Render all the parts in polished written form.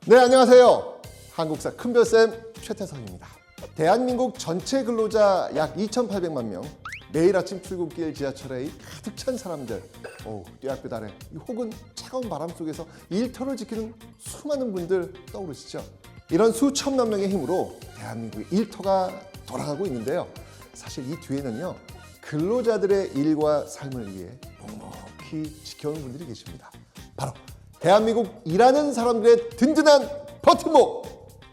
네, 안녕하세요. 한국사 큰별쌤 최태성입니다. 대한민국 전체 근로자 약 2,800만 명, 매일 아침 출근길 지하철에 가득 찬 사람들, 뙤약볕 아래 혹은 차가운 바람 속에서 일터를 지키는 수많은 분들 떠오르시죠? 이런 수천만 명의 힘으로 대한민국의 일터가 돌아가고 있는데요. 사실 이 뒤에는요, 근로자들의 일과 삶을 위해 묵묵히 지켜오는 분들이 계십니다. 바로 대한민국 일하는 사람들의 든든한 버팀목,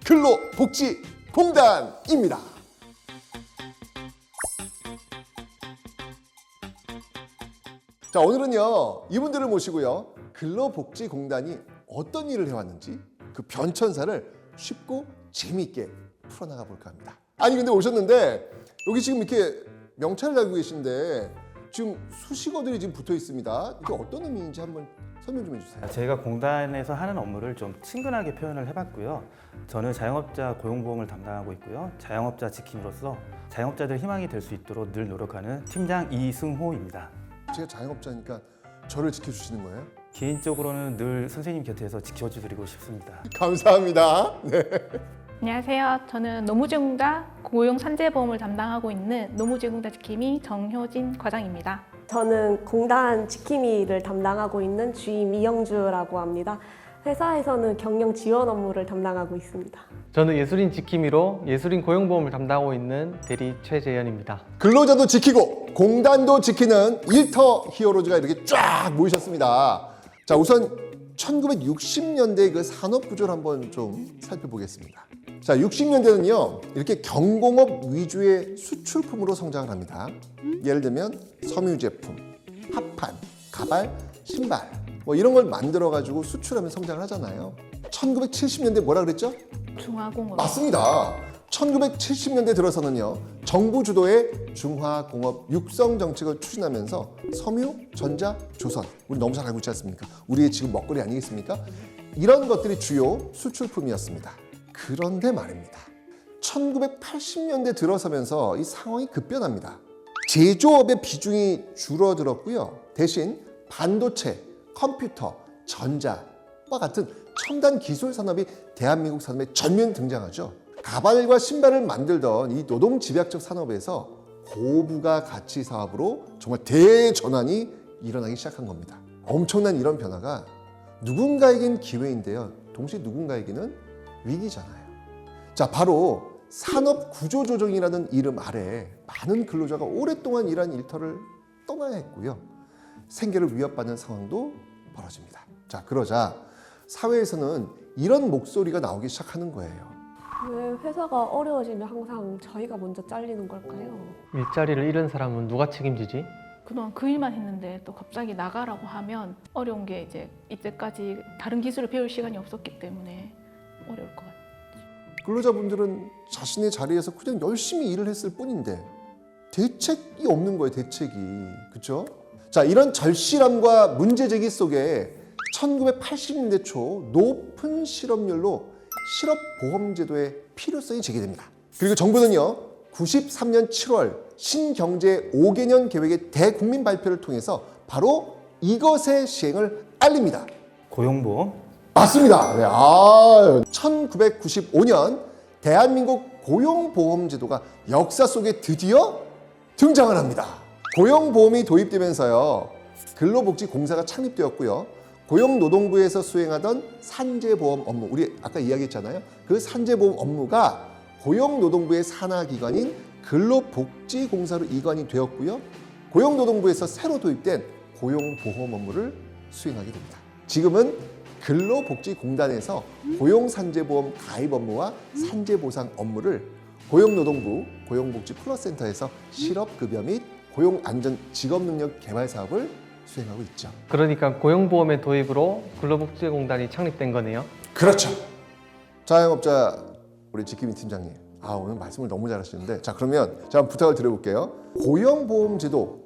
근로복지공단입니다. 자, 오늘은요, 이분들을 모시고요, 근로복지공단이 어떤 일을 해왔는지 그 변천사를 쉽고 재미있게 풀어나가 볼까 합니다. 아니, 근데 오셨는데 여기 지금 이렇게 명찰을 달고 계신데 지금 수식어들이 지금 붙어 있습니다. 이게 어떤 의미인지 한번 설명 좀 해주세요. 저희가 공단에서 하는 업무를 좀 친근하게 표현을 해봤고요. 저는 자영업자 고용보험을 담당하고 있고요. 자영업자 지킴이로서 자영업자들 희망이 될 수 있도록 늘 노력하는 팀장 이승호입니다. 제가 자영업자니까 저를 지켜주시는 거예요? 개인적으로는 늘 선생님 곁에서 지켜드리고 싶습니다. 감사합니다. 네. 안녕하세요. 저는 노무제공자 고용산재보험을 담당하고 있는 노무제공자 지킴이 정효진 과장입니다. 저는 공단 지킴이를 담당하고 있는 주임 이영주라고 합니다. 회사에서는 경영 지원 업무를 담당하고 있습니다. 저는 예술인 지킴이로 예술인 고용보험을 담당하고 있는 대리 최재현입니다. 근로자도 지키고 공단도 지키는 일터 히어로즈가 이렇게 쫙 모이셨습니다. 자, 우선 1960년대 그 산업 구조를 한번 좀 살펴보겠습니다. 자, 60년대는요, 이렇게 경공업 위주의 수출품으로 성장을 합니다. 예를 들면 섬유 제품, 합판, 가발, 신발 뭐 이런 걸 만들어 가지고 수출하면 성장을 하잖아요. 1970년대 뭐라 그랬죠? 중화공업. 맞습니다. 1970년대 들어서는요, 정부 주도의 중화공업 육성 정책을 추진하면서 섬유, 전자, 조선, 우리 너무 잘 알고 있지 않습니까? 우리의 지금 먹거리 아니겠습니까? 이런 것들이 주요 수출품이었습니다. 그런데 말입니다, 1980년대 들어서면서 이 상황이 급변합니다. 제조업의 비중이 줄어들었고요. 대신 반도체, 컴퓨터, 전자와 같은 첨단 기술 산업이 대한민국 산업에 전면 등장하죠. 가발과 신발을 만들던 이 노동 집약적 산업에서 고부가 가치 사업으로 정말 대전환이 일어나기 시작한 겁니다. 엄청난 이런 변화가 누군가에겐 기회인데요, 동시에 누군가에게는 위기잖아요. 자, 바로 산업 구조조정이라는 이름 아래 많은 근로자가 오랫동안 일한 일터를 떠나야 했고요. 생계를 위협받는 상황도 벌어집니다. 자, 그러자 사회에서는 이런 목소리가 나오기 시작하는 거예요. 왜 회사가 어려워지면 항상 저희가 먼저 잘리는 걸까요? 일자리를 잃은 사람은 누가 책임지지? 그동안 그 일만 했는데 또 갑자기 나가라고 하면 어려운 게 이제 이때까지 다른 기술을 배울 시간이 없었기 때문에 어려울 것 같아요. 근로자분들은 자신의 자리에서 그냥 열심히 일을 했을 뿐인데 대책이 없는 거예요, 대책이. 그렇죠? 자, 이런 절실함과 문제제기 속에 1980년대 초 높은 실업률로 실업보험제도의 필요성이 제기됩니다. 그리고 정부는요, 93년 7월 신경제 5개년 계획의 대국민 발표를 통해서 바로 이것의 시행을 알립니다. 고용보험, 맞습니다. 네, 1995년 대한민국 고용보험제도가 역사 속에 드디어 등장을 합니다. 고용보험이 도입되면서요, 근로복지공사가 창립되었고요. 고용노동부에서 수행하던 산재보험 업무, 우리 아까 이야기했잖아요. 그 산재보험 업무가 고용노동부의 산하기관인 근로복지공사로 이관이 되었고요. 고용노동부에서 새로 도입된 고용보험 업무를 수행하게 됩니다. 지금은 근로복지공단에서 고용산재보험 가입 업무와 산재보상 업무를 고용노동부 고용복지플러스센터에서 실업급여 및 고용안전직업능력 개발 사업을 수행하고 있죠. 그러니까 고용보험의 도입으로 근로복지공단이 창립된 거네요. 그렇죠. 자영업자 우리 지킴이 팀장님, 오늘 말씀을 너무 잘하시는데, 자, 그러면 제가 한번 부탁을 드려볼게요. 고용보험제도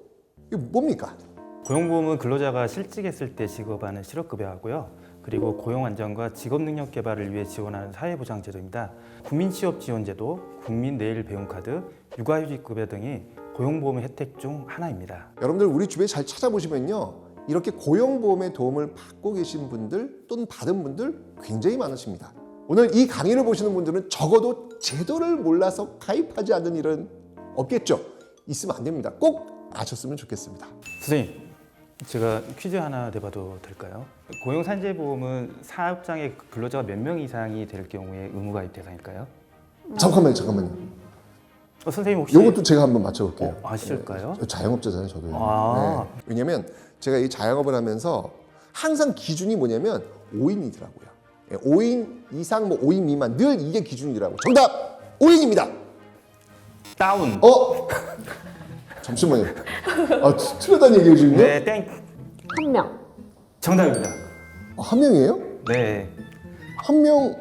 이게 뭡니까? 고용보험은 근로자가 실직했을 때 지급하는 실업급여하고요. 그리고 고용안전과 직업능력 개발을 위해 지원하는 사회보장제도입니다. 국민취업지원제도, 국민내일배움카드, 육아휴직급여 등이 고용보험 혜택 중 하나입니다. 여러분들 우리 주변에 잘 찾아보시면요, 이렇게 고용보험의 도움을 받고 계신 분들 또는 받은 분들 굉장히 많으십니다. 오늘 이 강의를 보시는 분들은 적어도 제도를 몰라서 가입하지 않는 일은 없겠죠? 있으면 안 됩니다. 꼭 아셨으면 좋겠습니다. 선생님, 제가 퀴즈 하나 내봐도 될까요? 고용산재보험은 사업장에 근로자가 몇 명 이상이 될 경우에 의무가입 대상일까요? 잠깐만요. 선생님 혹시 이것도 제가 한번 맞춰볼게요. 아실까요? 저 자영업자잖아요, 저도. 아. 네. 왜냐면 제가 이 자영업을 하면서 항상 기준이 뭐냐면 5인이더라고요. 5인 이상, 뭐 5인 미만 늘 이게 기준이더라고요. 정답! 5인입니다. 다운. 잠시만요. 틀렸다는 얘기예요, 지금요? 네, 땡. 한 명. 정답입니다. 한 명이에요? 네. 한 명,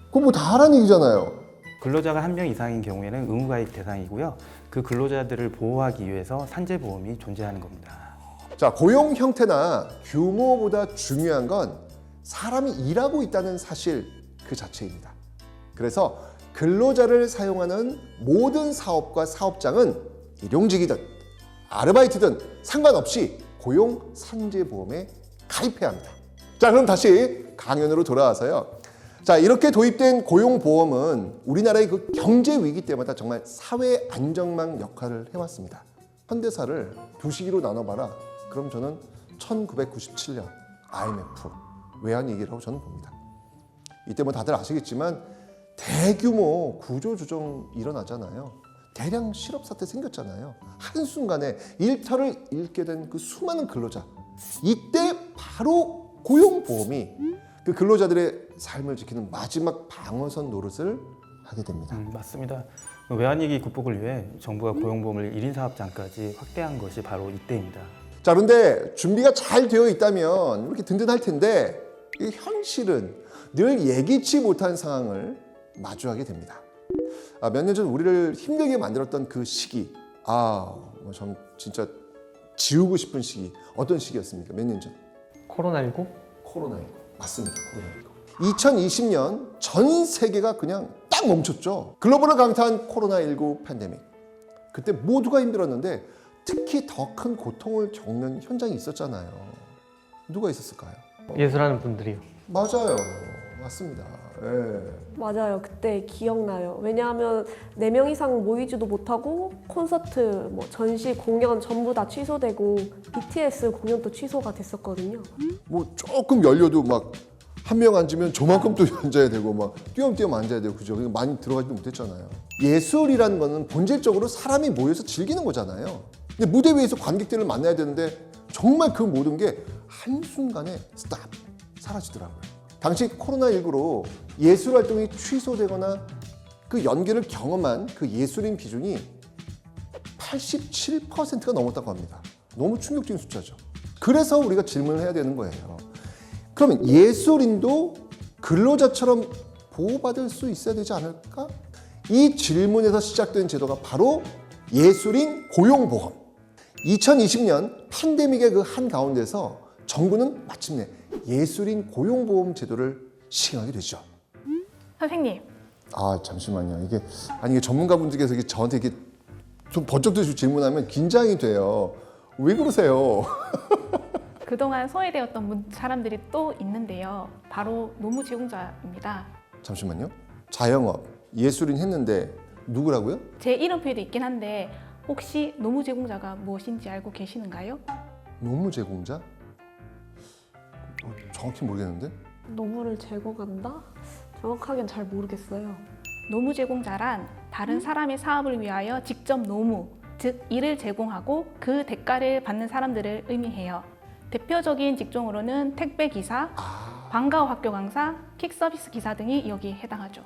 그거 뭐 다 하라는 얘기잖아요. 근로자가 한 명 이상인 경우에는 의무가입 대상이고요. 그 근로자들을 보호하기 위해서 산재보험이 존재하는 겁니다. 자, 고용 형태나 규모보다 중요한 건 사람이 일하고 있다는 사실 그 자체입니다. 그래서 근로자를 사용하는 모든 사업과 사업장은 일용직이든 아르바이트든 상관없이 고용 산재보험에 가입해야 합니다. 자, 그럼 다시 강연으로 돌아와서요. 자, 이렇게 도입된 고용보험은 우리나라의 그 경제 위기 때마다 정말 사회 안정망 역할을 해왔습니다. 현대사를 두 시기로 나눠봐라. 그럼 저는 1997년 IMF 외환위기라고 저는 봅니다. 이때 뭐 다들 아시겠지만 대규모 구조조정이 일어나잖아요. 대량 실업사태 생겼잖아요. 한순간에 일터를 잃게 된 그 수많은 근로자. 이때 바로 고용보험이 그 근로자들의 삶을 지키는 마지막 방어선 노릇을 하게 됩니다. 맞습니다. 외환위기 극복을 위해 정부가 고용보험을 1인 사업장까지 확대한 것이 바로 이때입니다. 자, 그런데 준비가 잘 되어 있다면 이렇게 든든할 텐데 이 현실은 늘 예기치 못한 상황을 마주하게 됩니다. 몇 년 전 우리를 힘들게 만들었던 그 시기, 전 진짜 지우고 싶은 시기. 어떤 시기였습니까? 몇 년 전? 코로나19? 코로나19. 맞습니다. 코로나19. 2020년 전 세계가 그냥 딱 멈췄죠. 글로벌을 강타한 코로나19 팬데믹. 그때 모두가 힘들었는데 특히 더 큰 고통을 겪는 현장이 있었잖아요. 누가 있었을까요? 예술하는 분들이요. 맞아요. 맞습니다. 예. 맞아요. 그때 기억나요. 왜냐하면 4명 이상 모이지도 못하고 콘서트, 뭐 전시, 공연 전부 다 취소되고 BTS 공연도 취소가 됐었거든요. 뭐 조금 열려도 막 한 명 앉으면 저만큼 또 앉아야 되고 막 띄엄띄엄 앉아야 되고 그죠? 많이 들어가지도 못했잖아요. 예술이라는 거는 본질적으로 사람이 모여서 즐기는 거잖아요. 근데 무대 위에서 관객들을 만나야 되는데 정말 그 모든 게 한순간에 스탑 사라지더라고요. 당시 코로나19로 예술 활동이 취소되거나 그 연기를 경험한 그 예술인 비중이 87%가 넘었다고 합니다. 너무 충격적인 숫자죠. 그래서 우리가 질문을 해야 되는 거예요. 그러면 예술인도 근로자처럼 보호받을 수 있어야 되지 않을까? 이 질문에서 시작된 제도가 바로 예술인 고용보험. 2020년 팬데믹의 그 한가운데서 정부는 마침내 예술인 고용보험 제도를 시행하게 되죠. 선생님, 잠시만요. 이게 전문가분들께서 저한테 이게 좀 번쩍 드시고 질문하면 긴장이 돼요. 왜 그러세요? 그동안 소외되었던 사람들이 또 있는데요. 바로 노무 제공자입니다. 잠시만요. 자영업, 예술인 했는데 누구라고요? 제 이름표에도 있긴 한데 혹시 노무 제공자가 무엇인지 알고 계시는가요? 노무 제공자? 정확히 모르겠는데? 노무를 제공한다? 정확하게는 잘 모르겠어요. 노무 제공자란 다른 사람의 사업을 위하여 직접 노무, 즉 일을 제공하고 그 대가를 받는 사람들을 의미해요. 대표적인 직종으로는 택배 기사, 방과후 학교 강사, 킥 서비스 기사 등이 여기에 해당하죠.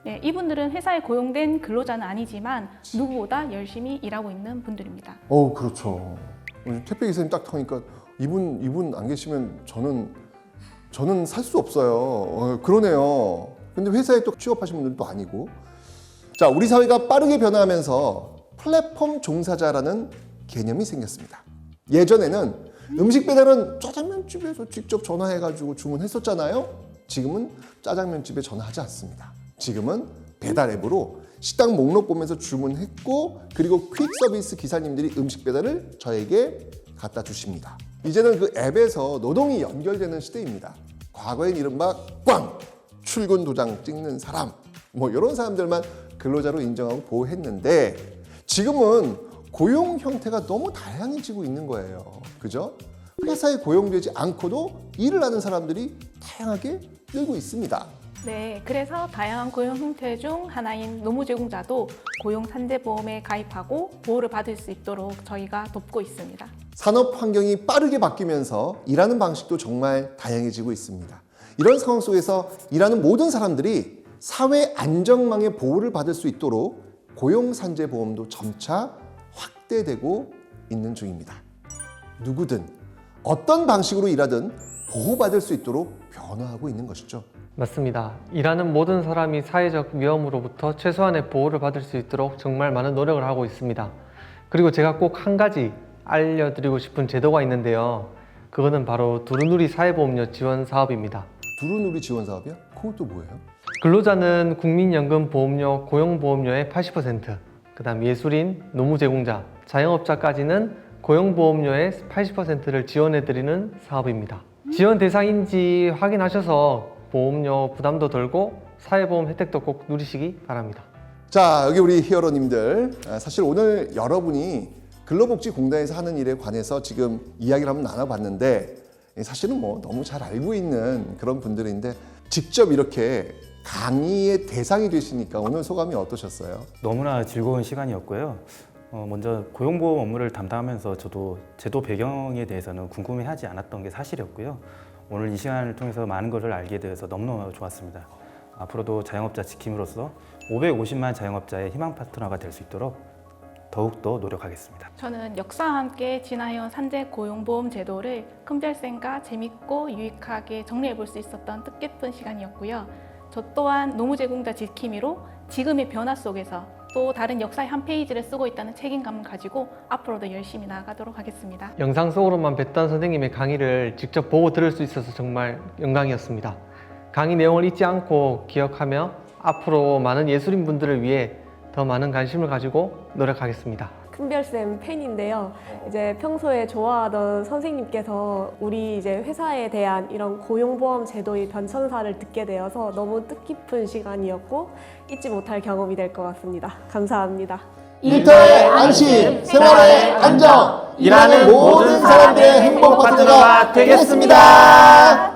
네, 이분들은 회사에 고용된 근로자는 아니지만 누구보다 열심히 일하고 있는 분들입니다. 그렇죠. 택배 기사님 딱 타니까 이분 안 계시면 저는 살 수 없어요. 그러네요. 근데 회사에 또 취업하신 분들도 아니고. 자, 우리 사회가 빠르게 변화하면서 플랫폼 종사자라는 개념이 생겼습니다. 예전에는 음식 배달은 짜장면집에서 직접 전화해가지고 주문했었잖아요. 지금은 짜장면집에 전화하지 않습니다. 지금은 배달 앱으로 식당 목록 보면서 주문했고 그리고 퀵 서비스 기사님들이 음식 배달을 저에게 갖다 주십니다. 이제는 그 앱에서 노동이 연결되는 시대입니다. 과거엔 이른바 꽝! 출근 도장 찍는 사람 뭐 이런 사람들만 근로자로 인정하고 보호했는데 지금은 고용 형태가 너무 다양해지고 있는 거예요. 그죠? 회사에 고용되지 않고도 일을 하는 사람들이 다양하게 늘고 있습니다. 네, 그래서 다양한 고용 형태 중 하나인 노무제공자도 고용산재보험에 가입하고 보호를 받을 수 있도록 저희가 돕고 있습니다. 산업 환경이 빠르게 바뀌면서 일하는 방식도 정말 다양해지고 있습니다. 이런 상황 속에서 일하는 모든 사람들이 사회 안전망의 보호를 받을 수 있도록 고용산재보험도 점차 확대되고 있는 중입니다. 누구든 어떤 방식으로 일하든 보호받을 수 있도록 변화하고 있는 것이죠. 맞습니다. 일하는 모든 사람이 사회적 위험으로부터 최소한의 보호를 받을 수 있도록 정말 많은 노력을 하고 있습니다. 그리고 제가 꼭 한 가지 알려드리고 싶은 제도가 있는데요. 그거는 바로 두루누리 사회보험료 지원 사업입니다. 두루누리 지원 사업이요? 그것도 뭐예요? 근로자는 국민연금보험료, 고용보험료의 80%, 그 다음 예술인, 노무제공자, 자영업자까지는 고용보험료의 80%를 지원해드리는 사업입니다. 지원 대상인지 확인하셔서 보험료 부담도 덜고 사회보험 혜택도 꼭 누리시기 바랍니다. 자, 여기 우리 히어로님들, 사실 오늘 여러분이 근로복지공단에서 하는 일에 관해서 지금 이야기를 한번 나눠봤는데 사실은 뭐 너무 잘 알고 있는 그런 분들인데 직접 이렇게 강의의 대상이 되시니까 오늘 소감이 어떠셨어요? 너무나 즐거운 시간이었고요. 먼저 고용보험 업무를 담당하면서 저도 제도 배경에 대해서는 궁금해하지 않았던 게 사실이었고요. 오늘 이 시간을 통해서 많은 것을 알게 되어서 너무너무 좋았습니다. 앞으로도 자영업자 지킴으로써 550만 자영업자의 희망 파트너가 될 수 있도록 더욱더 노력하겠습니다. 저는 역사와 함께 진화해온 산재 고용보험 제도를 큰별쌤과 재밌고 유익하게 정리해 볼 수 있었던 뜻깊은 시간이었고요. 저 또한 노무제공자 지킴이로 지금의 변화 속에서 또 다른 역사의 한 페이지를 쓰고 있다는 책임감을 가지고 앞으로도 열심히 나아가도록 하겠습니다. 영상 속으로만 뵀던 선생님의 강의를 직접 보고 들을 수 있어서 정말 영광이었습니다. 강의 내용을 잊지 않고 기억하며 앞으로 많은 예술인분들을 위해 더 많은 관심을 가지고 노력하겠습니다. 큰별쌤 팬인데요. 이제 평소에 좋아하던 선생님께서 우리 이제 회사에 대한 이런 고용보험 제도의 변천사를 듣게 되어서 너무 뜻깊은 시간이었고 잊지 못할 경험이 될 것 같습니다. 감사합니다. 일터의 안심, 생활의 안정, 일하는 모든 사람들의 행복 파트너가 되겠습니다.